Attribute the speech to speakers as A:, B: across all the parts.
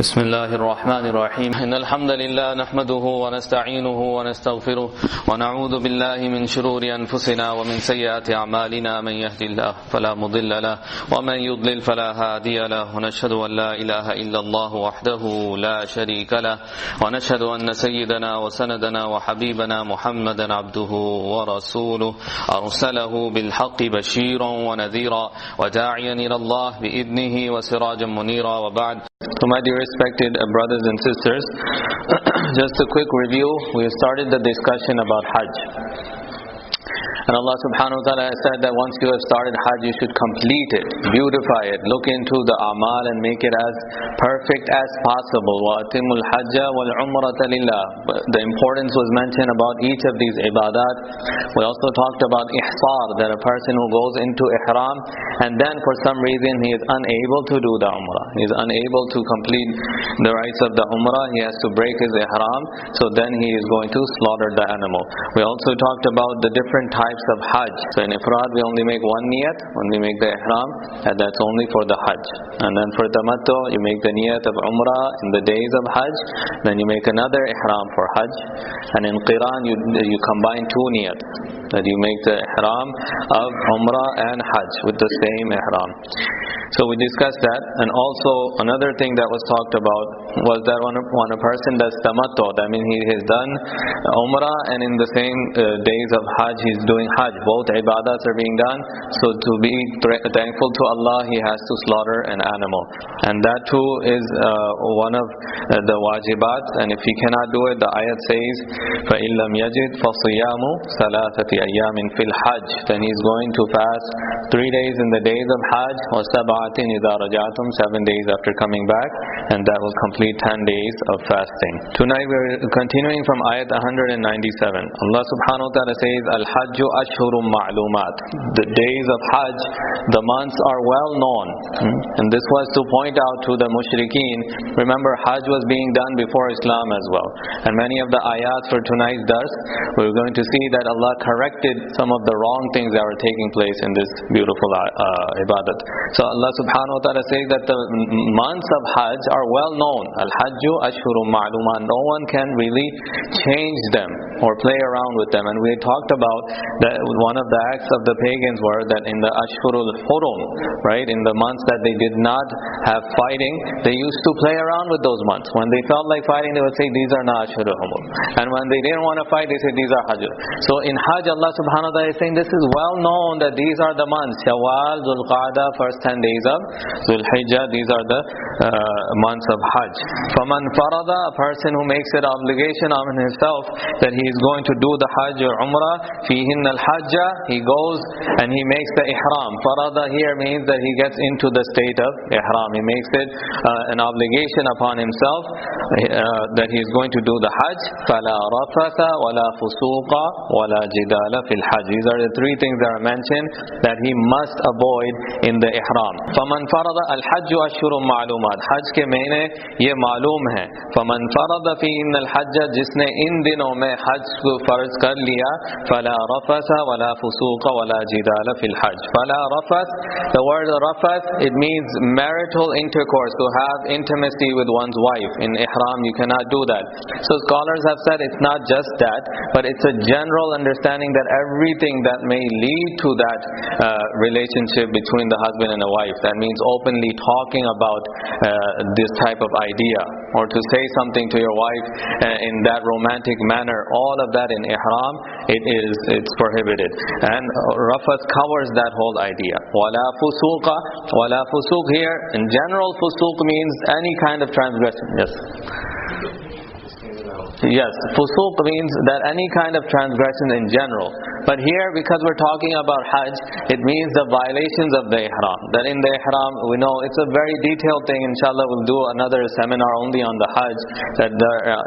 A: بسم الله الرحمن الرحيم إن الحمد لله نحمده ونستعينه ونستغفره ونعوذ بالله من شرور أنفسنا ومن سيئات أعمالنا من يهد الله فلا مضل له ومن يضلل فلا هادي له ونشهد أن لا إله إلا الله وحده لا شريك له ونشهد أن سيدنا وسندنا وحبيبنا محمدا عبده ورسوله أرسله بالحق بشيرا ونذيرا وداعيا إلى الله بإذنه وسراجا منيرا وبعد. So my dear respected brothers and sisters, just a quick review. We started the discussion about Hajj. And Allah subhanahu wa ta'ala has said that once you have started Hajj, you should complete it, beautify it, look into the amal and make it as perfect as possible. وَأَتِمُّ الْحَجَّ وَالْعُمْرَةَ لِلَّهِ. The importance was mentioned about each of these ibadat. We also talked about ihsar, that a person who goes into ihram and then for some reason he is unable to do the umrah, he is unable to complete the rites of the umrah, he has to break his ihram, so then he is going to slaughter the animal. We also talked about the different types of Hajj. So in Ifrad we only make one niyat when we make the ihram, and that's only for the Hajj. And then for Tamattu you make the niyat of Umrah in the days of Hajj, then you make another ihram for Hajj. And in Qiran you combine two niyats, that you make the ihram of Umrah and Hajj with the same ihram. So we discussed that. And also another thing that was talked about was that when a person does Tamattu, that means he has done Umrah and in the same days of Hajj he's doing Hajj. Both ibadats are being done. So to be thankful to Allah, he has to slaughter an animal. And that too is one of the wajibat. And if he cannot do it, the ayat says, فَإِن لَمْ يَجِدْ فَصِيَامُ ثَلَاثَةِ أَيَّامٍ فِي الْحَجِّ. Then he's going to fast 3 days in the days of Hajj, وَسَبْعَةٍ إِذَا رَجَعْتُمْ, 7 days after coming back, and that will complete 10 days of fasting. Tonight we're continuing from ayat 197. Allah subhanahu wa ta'ala says, Al-Hajju Ashhurum Ma'lumat. The days of Hajj, the months are well known. And this was to point out to the mushrikeen. Remember, Hajj was being done before Islam as well. And many of the ayat for tonight's dars, we're going to see that Allah corrected some of the wrong things that were taking place in this beautiful ibadat. So Allah subhanahu wa ta'ala says that the months of Hajj are well known. Al-Hajju Ashhurum Ma'lumat. No one can really change them or play around with them. And we talked about that one of the acts of the pagans were that in the Ashhurul Hurum, right, in the months that they did not have fighting, they used to play around with those months. When they felt like fighting, they would say these are not Ashhurul Hurum. And when they didn't want to fight, they said these are Hajj. So in Hajj, Allah subhanahu wa ta'ala is saying this is well known that these are the months. Shawwal, Dhul Qa'dah, first 10 days of Dhul Hijjah, these are the months of Hajj. فَمَنْ فَرَضَ, a person who makes it obligation on himself that he is going to do the Hajj or Umrah, فِيهِنَّ الْحَجَّ, he goes and he makes the ihram. Farada here means that he gets into the state of ihram. He makes it an obligation upon himself that he is going to do the Hajj. فَلَا رَفَثَ وَلَا فُسُوقَ وَلَا جِدَالَ فِي الْحَجِّ. These are the three things that are mentioned that he must avoid in the ihram. فَمَنْ فَرَضَ الْحَجُّ أَشْهُرٌ مَعْلُومَات. Hajj के महीने ये मालूम है. فَمَنْ فَرَضَ فِيهِنَّ الْحَجَّ, जिसने इन दिनों में हज को फर्ज कर लिया, فَلَا رَفَثَ وَلَا فُسُوقَ وَلَا جِدَالَ فِي الْحَجِّ. فَلَا رَفَث, the word rafath, it means marital intercourse, to have intimacy with one's wife. In ihram you cannot do that. So scholars have said it's not just that, but it's a general understanding that everything that may lead to that relationship between the husband and the wife, that means openly talking about this type of idea, or to say something to your wife in that romantic manner, all of that in ihram, it's prohibited. And rafath covers that whole idea. Wala fusuqa, wala fusuq here, in general fusuq means any kind of transgression. Yes. Yes, fusuq means that any kind of transgression in general. But here, because we're talking about Hajj, it means the violations of the ihram. That in the ihram, we know it's a very detailed thing. Inshallah, we'll do another seminar only on the Hajj, that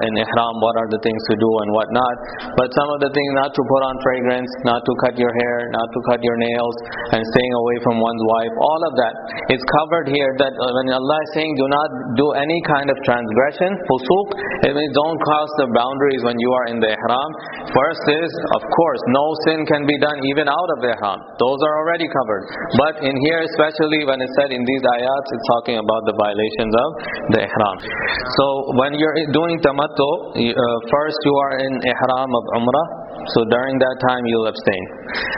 A: in ihram, what are the things to do and what not. But some of the things, not to put on fragrance, not to cut your hair, not to cut your nails, and staying away from one's wife, all of that is covered here. That when Allah is saying do not do any kind of transgression, fusuq, it means don't cross the boundaries when you are in the ihram. First is, of course, no sin can be done even out of ihram. Those are already covered. But in here, especially when it's said in these ayats, it's talking about the violations of the ihram. So when you're doing tamattu, first you are in ihram of umrah. So during that time you'll abstain.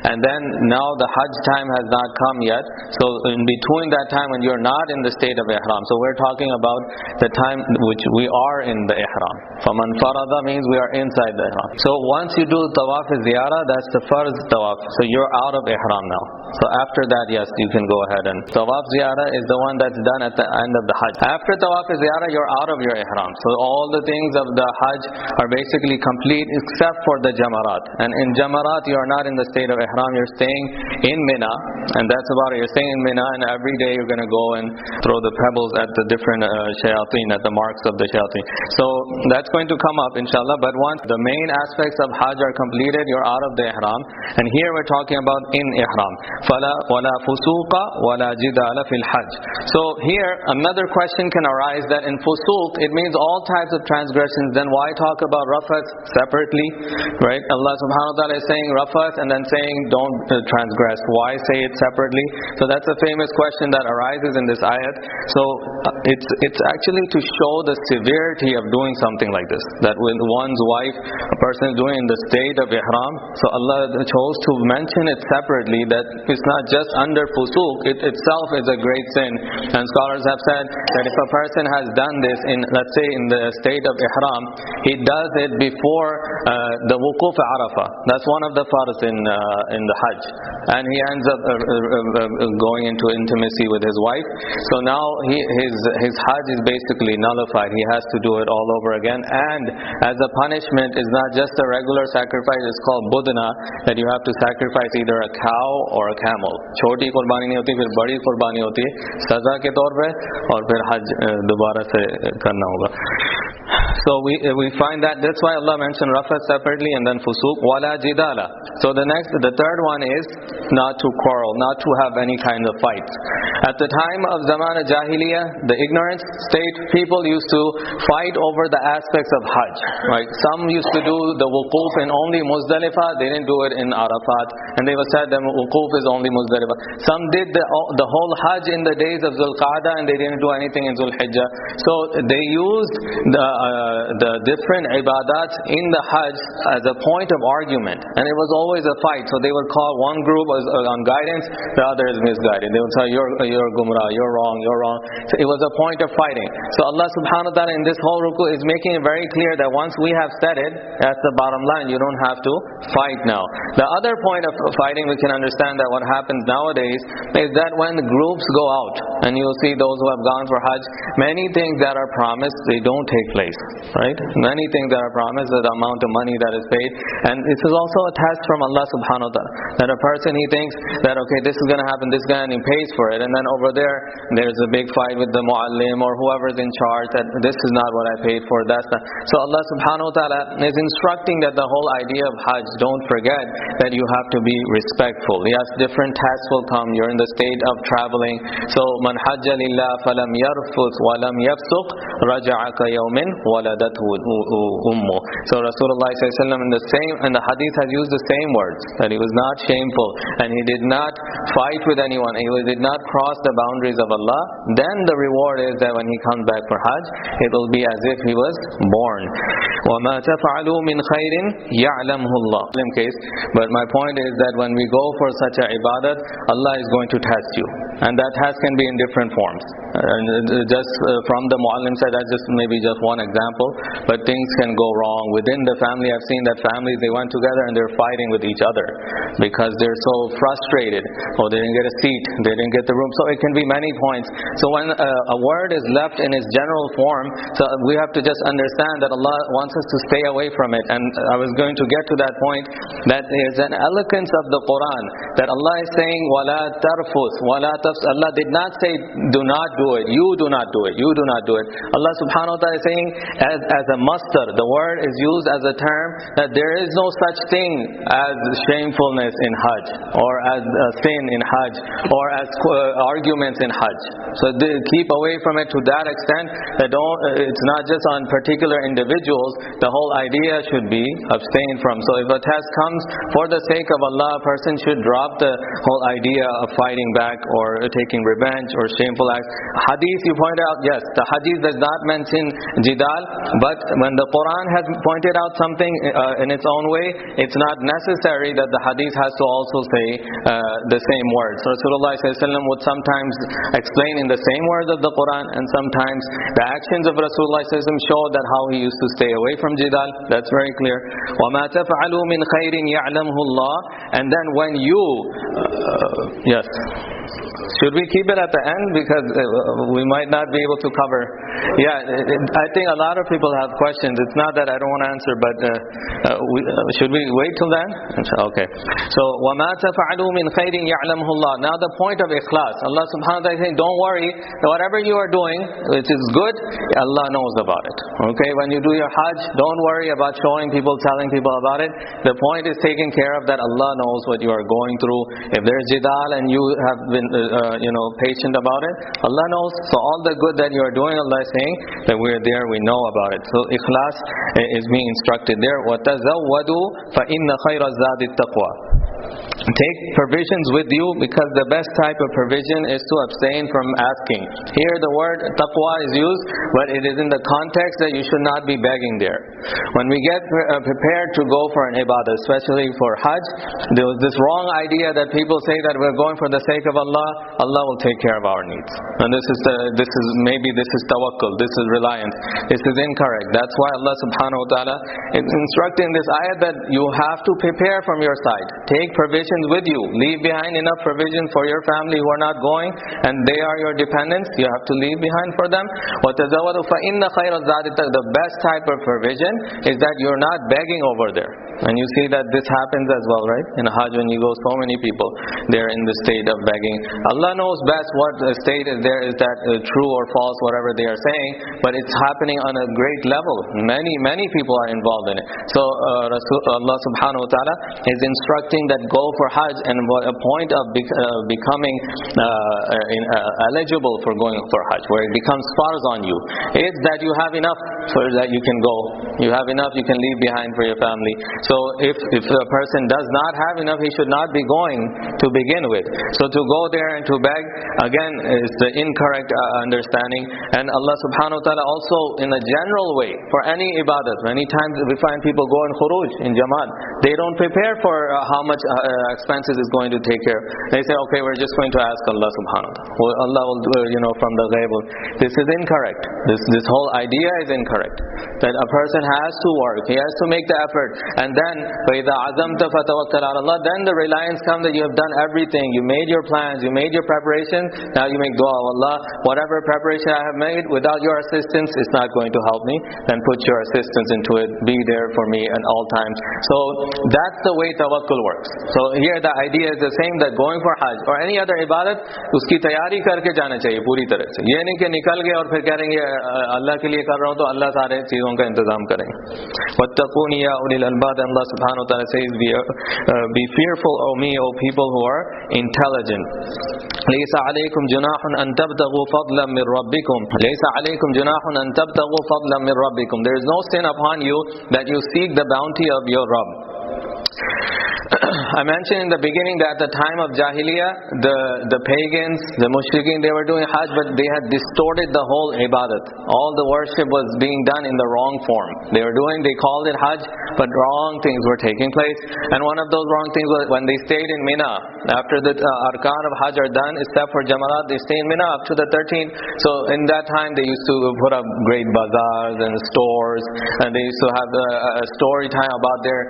A: And then now the Hajj time has not come yet. So in between that time when you're not in the state of ihram. So we're talking about the time which we are in the ihram. فَمَنْ فَرَضَ means we are inside the ihram. So once you do tawaf ziyarah, that's the farz tawaf. So you're out of ihram now. So after that, yes, you can go ahead and tawaf ziyarah is the one that's done at the end of the Hajj. After tawaf ziyarah, you're out of your ihram. So all the things of the Hajj are basically complete except for the jamarat. And in jamarat, you are not in the state of ihram. You're staying in Mina, and that's about it. You're staying in Mina, and every day you're going to go and throw the pebbles at the different shayateen, at the marks of the shayateen. So that's going to come up, inshallah. But once the main aspects of Hajj are completed, you're out of the ihram. And here we're talking about in ihram. فَلَا وَلَا فُسُوقَ وَلَا جِدَالَ فِي الْحَجِّ. So here another question can arise that in fusuq it means all types of transgressions. Then why talk about rafath separately, right? Allah subhanahu wa ta'ala is saying rafath and then saying don't transgress. Why say it separately? So that's a famous question that arises in this ayat. So it's actually to show the severity of doing something like this, that when one's wife, a person is doing in the state of ihram. So Allah chose to mention it separately, that it's not just under fusuq, it itself is a great sin. And scholars have said that if a person has done this in, let's say, in the state of ihram, he does it before the wuquf Arafah. That's one of the farz in the Hajj, and he ends up going into intimacy with his wife. So now his Hajj is basically nullified. He has to do it all over again. And as a punishment, is not just a regular sacrifice. It's called budna, that you have to sacrifice either a cow or a camel. छोटी कुर्बानी नहीं होती, फिर बड़ी कुर्बानी होती है सजा के तौर पे, और फिर हज दोबारा से करना होगा. So we find that's why Allah mentioned rafath separately and then fusuq wala jidala. So the third one is not to quarrel, not to have any kind of fights. At the time of Zaman Jahiliyyah, the ignorant state, people used to fight over the aspects of Hajj. Right? Some used to do the wuquf in only Muzdalifah, they didn't do it in Arafat, and they were said that wuquf is only Muzdalifah. Some did the whole Hajj in the days of Zulqa'dah, and they didn't do anything in Zulhijjah. So they used the different ibadat in the Hajj as a point of argument, and it was always a fight. So they would call one group on guidance, the other is misguided. They would say you're gumrah, you're wrong. So it was a point of fighting. So Allah subhanahu wa ta'ala in this whole ruku is making it very clear that once we have said it, that's the bottom line. You don't have to fight now. The other point of fighting, we can understand that what happens nowadays is that when groups go out, and you'll see those who have gone for Hajj, many things that are promised, they don't take place. Right? Many things that are promised, the amount of money that is paid. And this is also a test from Allah subhanahu wa ta'ala, that a person, he thinks that okay, this is going to happen, this guy, and he pays for it, and then over there's a big fight with the muallim or whoever's in charge, that this is not what I paid for, that's not. So Allah subhanahu wa ta'ala is instructing that the whole idea of Hajj, don't forget that you have to be respectful. Yes, different tests will come. You're in the state of traveling. So man hajja lillah falam yarfuth wa lam yafsuq raja'a ka yawmin waladathu ummu. So Rasulullah in the hadith has used the same words, that he was not shameful and he did not fight with anyone, he did not cross the boundaries of Allah. Then the reward is that when he comes back for Hajj, it will be as if he was born. وَمَا تَفْعَلُوا مِنْ خَيْرٍ يَعْلَمْهُ اللَّهُ. But my point is that when we go for such a ibadat, Allah is going to test you, and that test can be in different forms. And just from the muallim side, that's just maybe just one example, but things can go wrong within the family. I've seen that families, they went together and they're fighting with each other because they're so frustrated, or they didn't get a seat, they didn't get the room. So it can be many points. So when a word is left in its general form, so we have to just understand that Allah wants us to stay away from it. And I was going to get to that point, that is an eloquence of the Quran, that Allah is saying wala tarfus, wala tafs. Allah did not say do not do it, you do not do it, you do not do it. Allah subhanahu wa ta'ala is saying as a masdar. The word is used as a term that there is no such thing as shamefulness in Hajj, or as a sin in Hajj, or as arguments in Hajj. So they keep away from it to that extent that it's not just on particular individuals. The whole idea should be abstained from. So if a test comes for the sake of Allah, a person should drop the whole idea of fighting back or taking revenge or shameful acts. Hadith, you point out, yes, the hadith does not mention jidal, but when the Quran has pointed out something in its own way, it's not necessary that the hadith has to also say the same words. Rasulullah ﷺ would sometimes explain in the same words of the Quran, and sometimes the actions of Rasulullah ﷺ show that how he used to stay away from jidal. That's very clear. وَمَا تَفْعَلُوا مِنْ خَيْرٍ يَعْلَمْهُ اللَّهُ. And then when you yes, should we keep it at the end, because we might not be able to cover? Yeah, I think a lot of people have questions. It's not that I don't want to answer, but should we wait till then? Okay. So وَمَا تَفْعَلُوا مِنْ خَيْرٍ يَعْلَمْهُ اللَّهُ. Now the point of ikhlas, Allah subhanahu wa ta'ala is saying, don't worry, whatever you are doing which is good, Allah knows about it. Okay, when you do your Hajj, don't worry about showing people, telling people about it. The point is taken care of, that Allah knows what you are going through. If there's jidal and you have been patient about it, Allah knows. So all the good that you are doing, Allah is saying that we are there, we know about it. So ikhlas is being instructed there. وَتَزَوَّدُوا فَإِنَّ خَيْرَ الزَّادِ التَّقْوَى. Take provisions with you, because the best type of provision is to abstain from asking. Here the word taqwa is used, but it is in the context that you should not be begging there. When we get prepared to go for an ibadah, especially for Hajj, there was this wrong idea that people say that we're going for the sake of Allah, Allah will take care of our needs. And this is tawakkul, this is reliance. This is incorrect. That's why Allah subhanahu wa ta'ala is instructing this ayat that you have to prepare from your side. Take provisions with you. Leave behind enough provision for your family who are not going, and they are your dependents. You have to leave behind for them. وَتَزَوَّدُوا فَإِنَّ خَيْرَ الزَّادِ التَّقْوَى. The best type of provision is that you're not begging over there. And you see that this happens as well, right? In Hajj, when you go, so many people, they're in the state of begging. Allah knows best what state is there, is that true or false, whatever they are saying, but it's happening on a great level. Many people are involved in it. So Allah subhanahu wa ta'ala is instructing that go for Hajj, and a point of becoming eligible for going for Hajj, where it becomes farz on you, is that you have enough so that you can go. You have enough, you can leave behind for your family. So if a person does not have enough, he should not be going to begin with. So to go there and to beg, again, is the incorrect understanding. And Allah subhanahu wa ta'ala also, in a general way, for any ibadat, many times we find people go in khuruj, in jamaat, they don't prepare for how much expenses is going to take care of. They say, okay, we're just going to ask Allah subhanahu wa ta'ala. Well, Allah will do, from the ghaib. This is incorrect. This whole idea is incorrect. That a person has to work, he has to make the effort, and then فَإِذَا عَزَمْتَ فَتَوَكَّلْ عَلَى اللَّهِ. Then the reliance comes that you have done everything, you made your plans, you made your preparation, now you make dua, Allah, whatever preparation I have made, without your assistance, it's not going to help me. Then put your assistance into it, be there for me at all times. So that's the way tawakkul works. So here the idea is the same, that going for Hajj or any other ibadat, uski tayari karke jana chahiye puri tarah se. Ye nahi ki nikal gaye aur phir keh rahe hain Allah ke liye kar raha hu, to Allah sare cheezon ka intezam karenge. Wattaquni ya ulil albab. Allah subhanahu wa ta'ala says, be fearful of me, O people who are intelligent. لَيْسَ عَلَيْكُمْ جُنَاحٌ أَن تَبْتَغُوا فَضْلًا مِنْ رَبِّكُمْ. لَيْسَ عَلَيْكُمْ جُنَاحٌ أَن تَبْتَغُوا فَضْلًا مِنْ رَبِّكُمْ. There is no sin upon you that you seek the bounty of your Rabb. I mentioned in the beginning that at the time of Jahiliyyah, the pagans, the mushrikeen, they were doing Hajj, but they had distorted the whole ibadat. All the worship was being done in the wrong form. They called it Hajj, but wrong things were taking place. And one of those wrong things was when they stayed in Mina. After the arkan of Hajj are done, except for Jamarat, they stay in Mina up to the 13th. So in that time, they used to put up great bazaars and stores, and they used to have a story time about their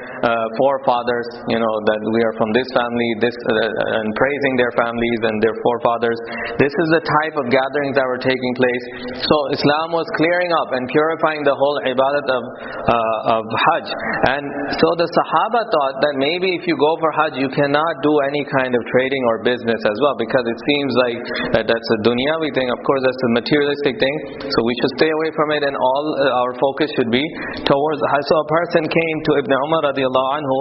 A: forefathers, that we are from this family, and praising their families and their forefathers. This is the type of gatherings that were taking place. So Islam was clearing up and purifying the whole ibadat of Hajj. And so the Sahaba thought that maybe if you go for Hajj, you cannot do any kind kind of trading or business as well, because it seems like that's a dunyawi thing. Of course, that's a materialistic thing, so we should stay away from it, and all our focus should be towards the Hajj. So a person came to Ibn Umar radiallahu anhu,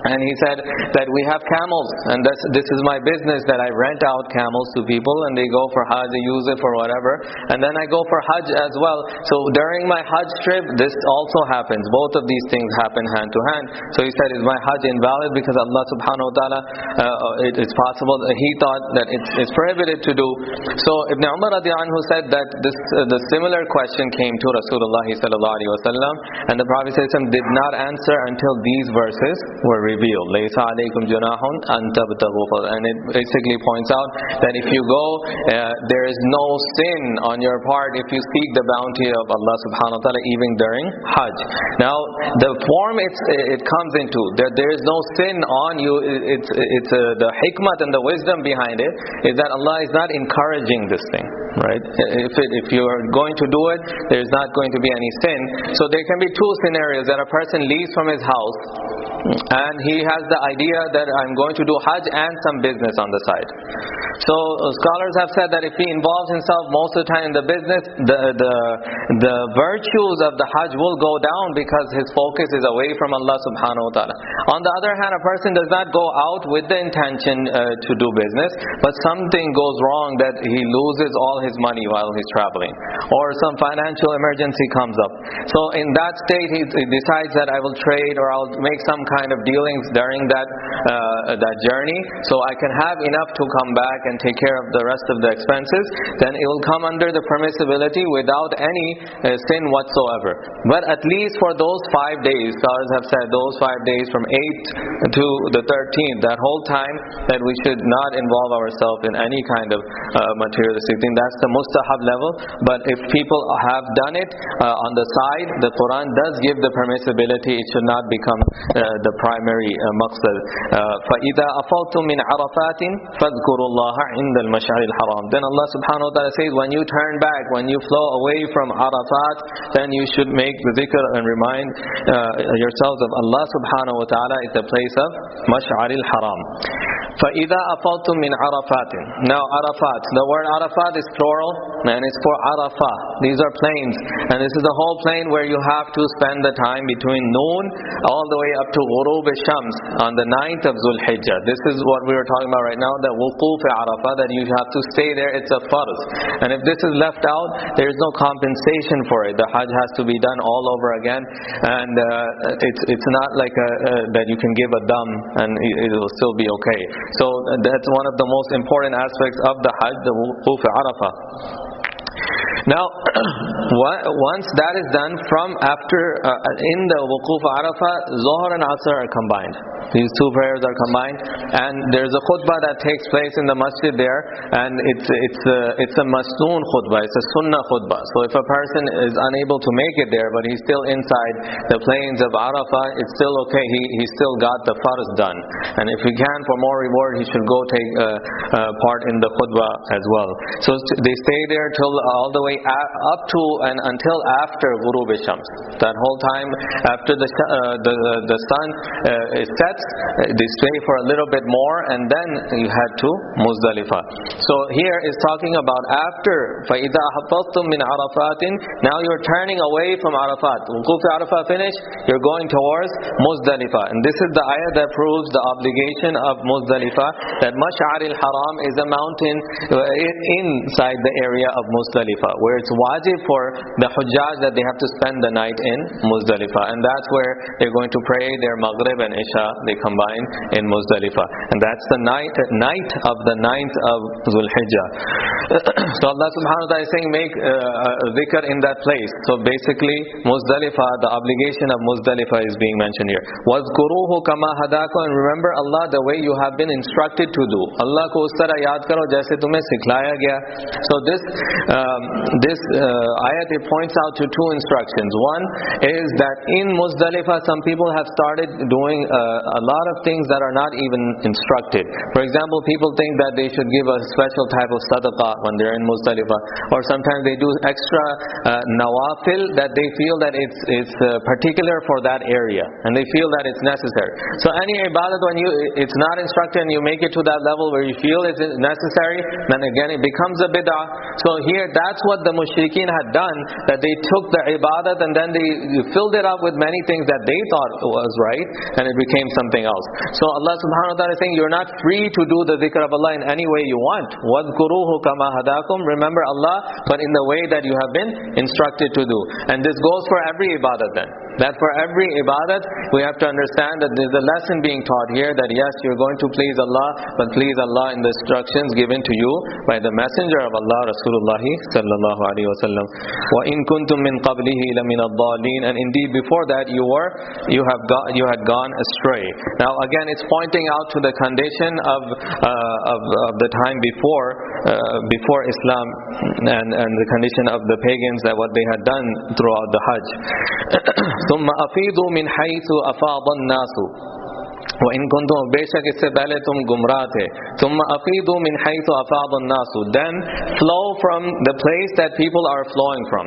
A: and he said that we have camels, and this is my business, that I rent out camels to people, and they go for Hajj, they use it for whatever, and then I go for Hajj as well. So during my Hajj trip, this also happens. Both of these things happen hand to hand. So he said, is my Hajj invalid because Allah subhanahu wa ta'ala, it's possible that he thought that it's prohibited to do. So Ibn Umar radiallahu anhu said that the similar question came to Rasulullah sallallahu alaihi wasallam, and the Prophet did not answer until these verses were revealed. لَيْسَ عَلَيْكُمْ جُنَاحٌ أَن تَبْتَغُوا فَضْلًا. And it basically points out that if you go, there is no sin on your part if you seek the bounty of Allah subhanahu wa ta'ala even during Hajj. Now, the form it comes into, that there is no sin on you, it's the hikmah and the wisdom behind it is that Allah is not encouraging this thing, right? If you are going to do it, there is not going to be any sin. So there can be two scenarios, that a person leaves from his house and he has the idea that I'm going to do Hajj and some business on the side. So scholars have said that if he involves himself most of the time in the business, the virtues of the Hajj will go down because his focus is away from Allah subhanahu wa ta'ala. On the other hand, a person does not go out with the intention to do business, but something goes wrong that he loses all his money while he's traveling, or some financial emergency comes up. So in that state, he decides that I will trade, or I'll make some kind of dealings during that journey, so I can have enough to come back and take care of the rest of the expenses. Then it will come under the permissibility without any sin whatsoever. But at least for those 5 days, scholars have said those 5 days from 8th to the 13th, that whole time, that we should not involve ourselves in any kind of materialistic thing. That's the mustahab level. But if people have done it on the side, the Quran does give the permissibility. It should not become the primary maqsad. فَإِذَا أَفَضْتُم مِّنْ عَرَفَاتٍ فَاذْكُرُوا اللَّهَ عِنْدَ الْمَشْعَرِ الْحَرَامِ. Then Allah subhanahu wa ta'ala says, when you turn back, when you flow away from Arafat, then you should make the zikr and remind yourselves of Allah subhanahu wa ta'ala at the place of Mash'ar al-Haram. فَإِذَا أَفَضْتُم مِّنْ عَرَفَاتٍ. Now Arafat, the word Arafat is plural, and it's for Arafah. These are plains, and this is the whole plain where you have to spend the time between noon all the way up to Ghurub al-Shams on the 9th of Dhul Hijjah. This is what we were talking about right now, the wuquf Arafah, that you have to stay there. It's a farz, and if this is left out, there is no compensation for it. The Hajj has to be done all over again, and it's not like that you can give a dam and it will still be okay. So that's one of the most important aspects of the Hajj, the wuquf Arafah. Now, once that is done, from after in the wuquf Arafah, Zohar and Asr are combined. These two prayers are combined, and there's a khutbah that takes place in the masjid there, and it's a masnoon khutbah, it's a sunnah khutbah. So if a person is unable to make it there, but he's still inside the plains of Arafah, it's still okay. He still got the farz done, and if he can, for more reward, he should go take part in the khutbah as well. So they stay there till all the way up to and until after Ghurub al-Shams. That whole time after the sun sets, they stay for a little bit more, and then you head to Muzdalifah. So here is talking about after فَإِذَا أَحْفَظْتُم مِّنْ عَرَفَاتٍ. Now you're turning away from Arafat. Wuquf Arafah finished, you're going towards Muzdalifah, and this is the ayah that proves the obligation of Muzdalifah, that Mash'ar al-Haram is a mountain inside the area of Muzdalifah, where it's wajib for the Hujjaj that they have to spend the night in Muzdalifah, and that's where they're going to pray their Maghrib and Isha. They combine in Muzdalifah, and that's the night of the 9th of Dhul Hijjah. So Allah subhanahu wa ta'ala is saying, make dhikr in that place. So basically Muzdalifah, the obligation of Muzdalifah is being mentioned here. وَاذْكُرُوهُ كَمَا هَدَاكُمْ. And remember Allah the way you have been instructed to do. Allah ko us tarah yaad karo jaise tumhe sikhaya gaya. So this ayat, it points out to two instructions. One is that in Muzdalifah, some people have started doing a lot of things that are not even instructed. For example, people think that they should give a special type of sadaqah when they're in Muzdalifah, or sometimes they do extra nawafil that they feel that it's particular for that area, and they feel that it's necessary. So any ibadat, when it's not instructed and you make it to that level where you feel it's necessary, then again it becomes a bid'ah. So here, that's what the mushrikeen had done, that they took the ibadat and then they filled it up with many things that they thought was right, and it became something else. So Allah subhanahu wa ta'ala is saying, you're not free to do the dhikr of Allah in any way you want. وَاذْكُرُوهُ كَمَا هَدَاكُمْ. Remember Allah, but in the way that you have been instructed to do. And this goes for every ibadat then. That for every ibadat, we have to understand that there's a lesson being taught here, that yes, you're going to please Allah, but please Allah in the instructions given to you by the messenger of Allah, Rasulullah sallallahu alaihi wasallam. وَإِن كُنتُم مِّن قَبْلِهِ لَمِنَ الضَّالِّينَ. And indeed before that you had gone astray. Now again, it's pointing out to the condition of the time before Islam, and the condition of the pagans, that what they had done throughout the Hajj. ثم أفيضوا من حيث أفاض الناس وإن كنتم बेशक इससे पहले तुम गुमराह थे. ثم أفيضوا من حيث أفاض الناس. Then flow from the place that people are flowing from.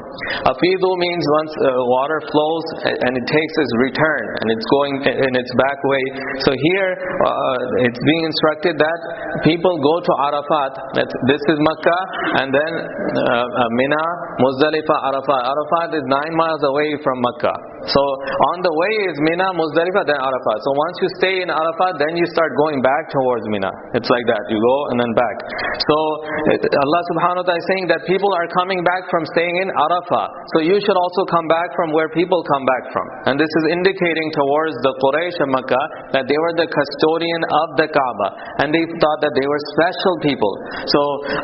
A: أفيضوا means once water flows and it takes its return and it's going in its back way. So here it's being instructed that people go to Arafat. This is Makkah, and then Mina, Muzdalifah, Arafat. Arafat is 9 miles away from Makkah. So on the way is Mina, Muzdalifah, then Arafat. So once you stay in Arafat, then you start going back towards Mina. It's like that. You go and then back. So Allah subhanahu wa ta'ala is saying that people are coming back from staying in Arafat. So you should also come back from where people come back from. And this is indicating towards the Quraysh of Makkah that they were the custodian of the Kaaba. And they thought that they were special people. So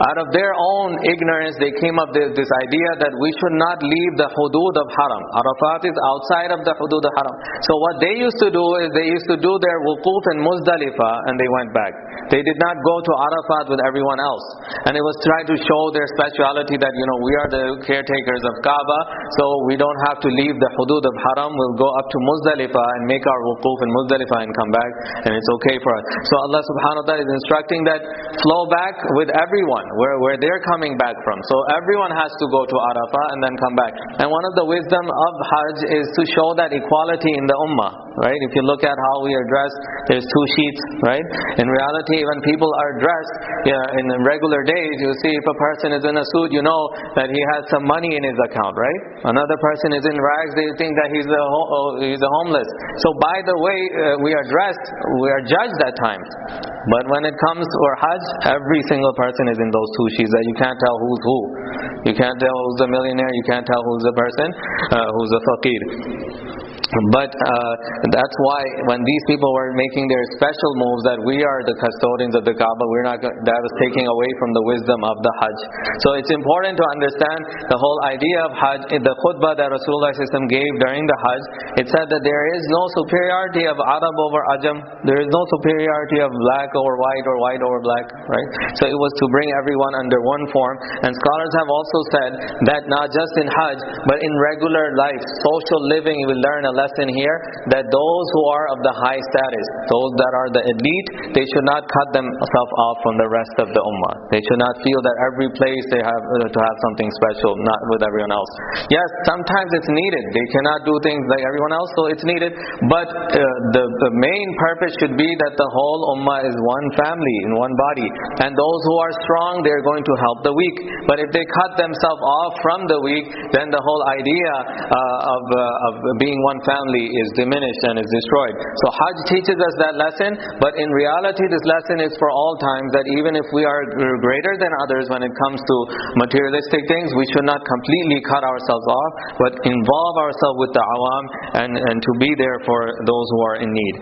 A: out of their own ignorance, they came up with this idea that we should not leave the hudud of Haram. Arafat is outside of the hudud of Haram. So what they used to do is they used to do their wuquf in Muzdalifah and they went back. They did not go to Arafat with everyone else. And it was trying to show their speciality that, we are the caretakers of Kaaba, so we don't have to leave the hudud of Haram. We'll go up to Muzdalifah and make our wuquf in Muzdalifah and come back, and it's okay for us. So Allah subhanahu wa ta'ala is instructing that flow back with everyone, where they're coming back from. So everyone has to go to Arafah and then come back. And one of the wisdom of Hajj is to show that equality in the ummah, right? If you look at how we are dressed, there's 2 sheets, right? In reality, when people are dressed in regular days, you see if a person is in a suit, you know that he has some money in his account, right? Another person is in rags, they think that he's a homeless. So by the way we are dressed, we are judged at times. But when it comes for Hajj, every single person is in those 2 sheets that you can't tell who's who. You can't tell who's a millionaire, you can't tell who's a person who's a faqir. But that's why when these people were making their special moves that we are the custodians of the Kaaba, that was taking away from the wisdom of the Hajj. So it's important to understand the whole idea of Hajj. In the khutbah that Rasulullah gave during the Hajj, it said that there is no superiority of Arab over Ajam. There is no superiority of black over white or white over black, right? So it was to bring everyone under one form. And scholars have also said that not just in Hajj, but in regular life, social living, you will learn a lesson here, that those who are of the high status, those that are the elite, they should not cut themselves off from the rest of the ummah. They should not feel that every place they have to have something special, not with everyone else. Yes, sometimes it's needed. They cannot do things like everyone else, so it's needed. But the main purpose should be that the whole ummah is one family, in one body. And those who are strong, they're going to help the weak. But if they cut themselves off from the weak, then the whole idea of being one family is diminished and is destroyed. So Hajj teaches us that lesson, but in reality this lesson is for all times, that even if we are greater than others when it comes to materialistic things, we should not completely cut ourselves off, but involve ourselves with the awam and to be there for those who are in need.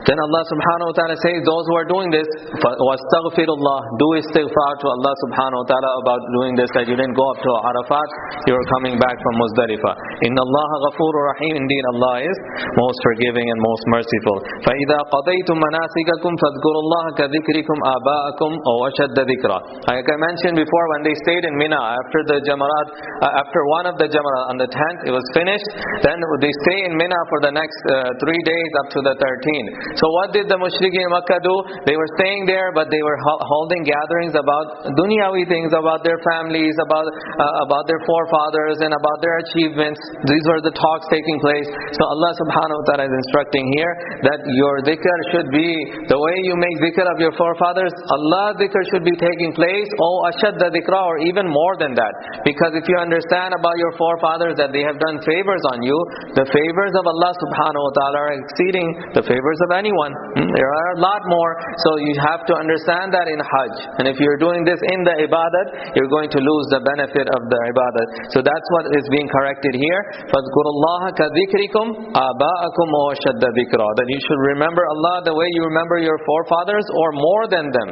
A: Then Allah subhanahu wa ta'ala says, those who are doing this, وَاسْتَغْفِرُ اللَّهِ, do istighfar to Allah subhanahu wa ta'ala about doing this, that you didn't go up to Arafat, you were coming back from Muzdalifah. Inna Allah ghafurur rahim, indeed Allah is most forgiving and most merciful. فَإِذَا قَضَيْتُم مَنَاسِكَكُمْ فَاذْكُرُوا اللَّهَ كَذِكْرِكُمْ آبَاءَكُمْ أَوْ أَشَدَّ ذِكْرًا. Like I mentioned before, when they stayed in Mina, after one of the Jamarat, on the 10th, it was finished, then they stay in Mina for the next 3 days up to the 13th. So what did the mushrikeen in Makkah do? They were staying there, but they were holding gatherings about dunyawi things, about their families, about their forefathers, and about their achievements. These were the talks taking place. So Allah subhanahu wa ta'ala is instructing here that your dhikr should be the way you make dhikr of your forefathers. Allah's dhikr should be taking place, ashadda dhikra, or even more than that. Because if you understand about your forefathers that they have done favors on you, the favors of Allah subhanahu wa ta'ala are exceeding the favors of anyone. There are a lot more. So you have to understand that in Hajj. And if you're doing this in the ibadat, you're going to lose the benefit of the ibadat. So that's what is being corrected here. فَاذْكُرُوا اللَّهَ كَذِكْرِكُمْ آبَاءَكُمْ وَأَشَدَّ ذِكْرًا. That you should remember Allah the way you remember your forefathers, or more than them.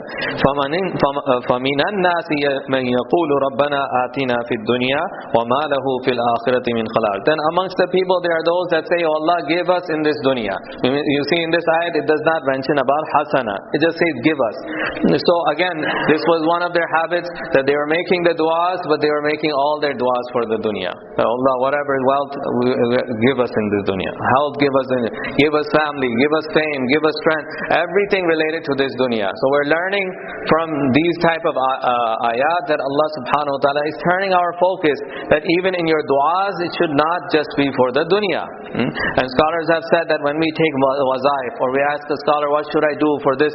A: فَمِنَ النَّاسِ مَنْ يَقُولُ رَبَّنَا آتِنَا فِي الدُّنْيَا وَمَا لَهُ فِي الْآخِرَةِ مِنْ خَلَاقٍ. Then amongst the people there are those that say, oh Allah, give us in this dunya. You see in this ayat, it does not mention about hasana. It just says give us. So again, this was one of their habits, that they were making the du'as, but they were making all their du'as for the dunya. Allah, whatever wealth, give us in this dunya. Health, give us family, give us fame, give us strength. Everything related to this dunya. So we're learning from these type of ayat that Allah subhanahu wa ta'ala is turning our focus, that even in your du'as, it should not just be for the dunya. And scholars have said that when we take wazaif, or we ask a scholar, what should I do for this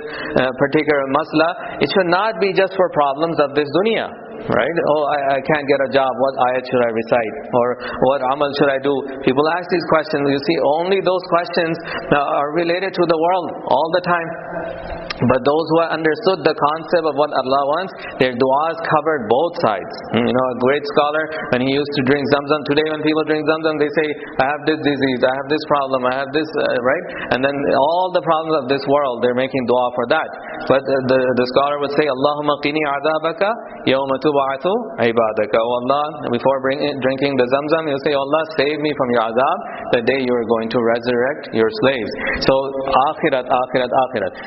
A: particular masla, it should not be just for problems of this dunya. Right? Oh, I can't get a job. What ayat should I recite? Or what amal should I do? People ask these questions. You see, only those questions are related to the world all the time. But those who understood the concept of what Allah wants, their du'as covered both sides. A great scholar, when he used to drink Zamzam, today when people drink Zamzam, they say, I have this disease, I have this problem, I have this, right? And then all the problems of this world, they're making dua for that. But the scholar would say, Allahumma qini adabaka yawma tub'athu ibadaka. Oh Allah, before drinking the Zamzam, you say, Allah, save me from your azab, the day you are going to resurrect your slaves. So, akhirat.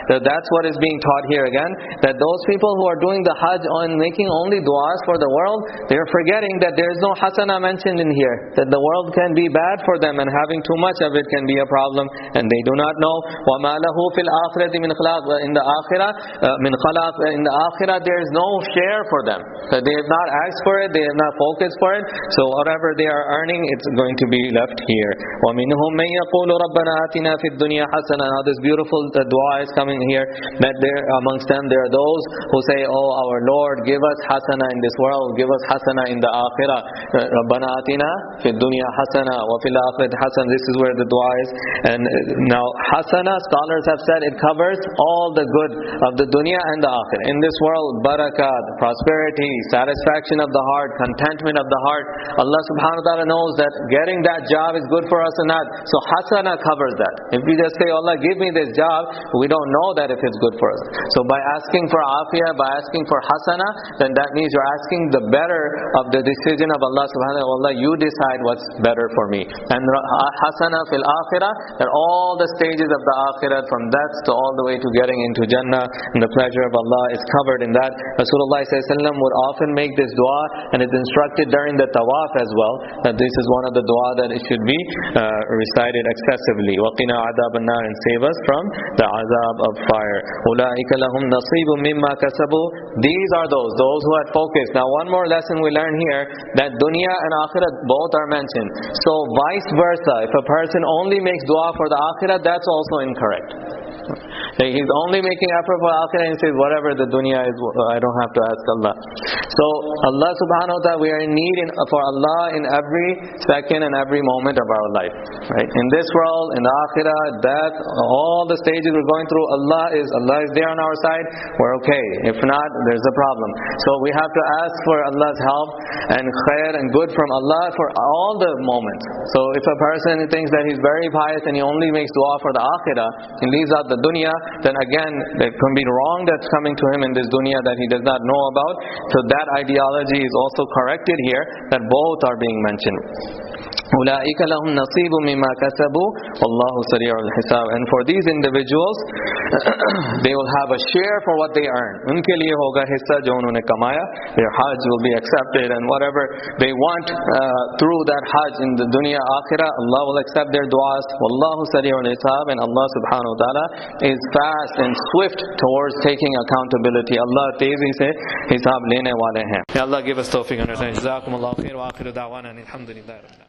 A: So that's what is being taught here again, that those people who are doing the Hajj and making only du'as for the world, they are forgetting that there is no hasana mentioned in here, that the world can be bad for them, and having too much of it can be a problem, and they do not know. وَمَا لَهُ فِي الْآخِرَةِ مِنْ خَلَاقٍ. In the akhirah there is no share for them. So they have not asked for it, they have not focused for it, so whatever they are earning, it's going to be left here. وَمِنْهُمْ مَنْ يَقُولُ رَبَّنَا آتِنَا فِي الدُّنْيَا حَسَنًا. Now this beautiful dua is coming here, that there amongst them there are those who say, oh our Lord, give us hasana in this world, give us hasana in the akhirah. Rabbana atina fi dunya hasana wa fil akhirati hasana. This is where the dua is. And now hasana, scholars have said, it covers all the good of the dunya and the akhirah. In this world, barakat, prosperity, satisfaction of the heart, contentment of the heart. Allah subhanahu wa ta'ala knows that getting that job is good for us or not. So hasana covers that. If we just say, Allah, give me this job, we don't know that if it's good for us. So by asking for afiyah, by asking for hasana, then that means you're asking the better of the decision of Allah subhanahu wa ta'ala. You decide what's better for me. And hasana fil akhirah, that all the stages of the akhirah, from death to all the way to getting into Jannah, and the pleasure of Allah is covered in that. Rasulullah would often make this dua, and it's instructed during the tawaf as well, that this is one of the dua that it should be recited excessively. وَقِنَا عَذَابَ النَّارِ. And save us from the azab of fire. أُولَٰئِكَ لَهُمْ نَصِيبٌ مِمَّا كَسَبُوا. These are those who had focused. Now one more lesson we learn here, that dunya and akhirah both are mentioned. So vice versa, if a person only makes dua for the akhirah, that's also incorrect. He's only making effort for akhirah and says, whatever the dunya is, I don't have to ask Allah. So Allah subhanahu wa ta'ala, we are in need for Allah in every second and every moment of our life. Right? In this world, in the akhirah, death, all the stages we're going through, Allah is there on our side, we're okay. If not, there's a problem. So we have to ask for Allah's help and khair and good from Allah for all the moments. So if a person thinks that he's very pious and he only makes dua for the akhirah, he leaves out the dunya, then again, there can be wrong that's coming to him in this dunya that he does not know about. So that ideology is also corrected here, that both are being mentioned. أولئك لهم نصيب مما كسبوا والله سريع الحساب. And for these individuals, they will have a share for what they earn. उनके लिए होगा हिस्सा जो उन्होंने कमाया. Their Hajj will be accepted, and whatever they want through that Hajj in the dunya akhirah, Allah will accept their du'as. Wallahu sari'ul hisab, and Allah subhanahu wa ta'ala is fast and swift towards taking accountability. Allah tezi se hisab lene wale hain. May Allah give us tawfiq and understanding. Jazakumullahu khair wa akhiru da'wana alhamdulillah.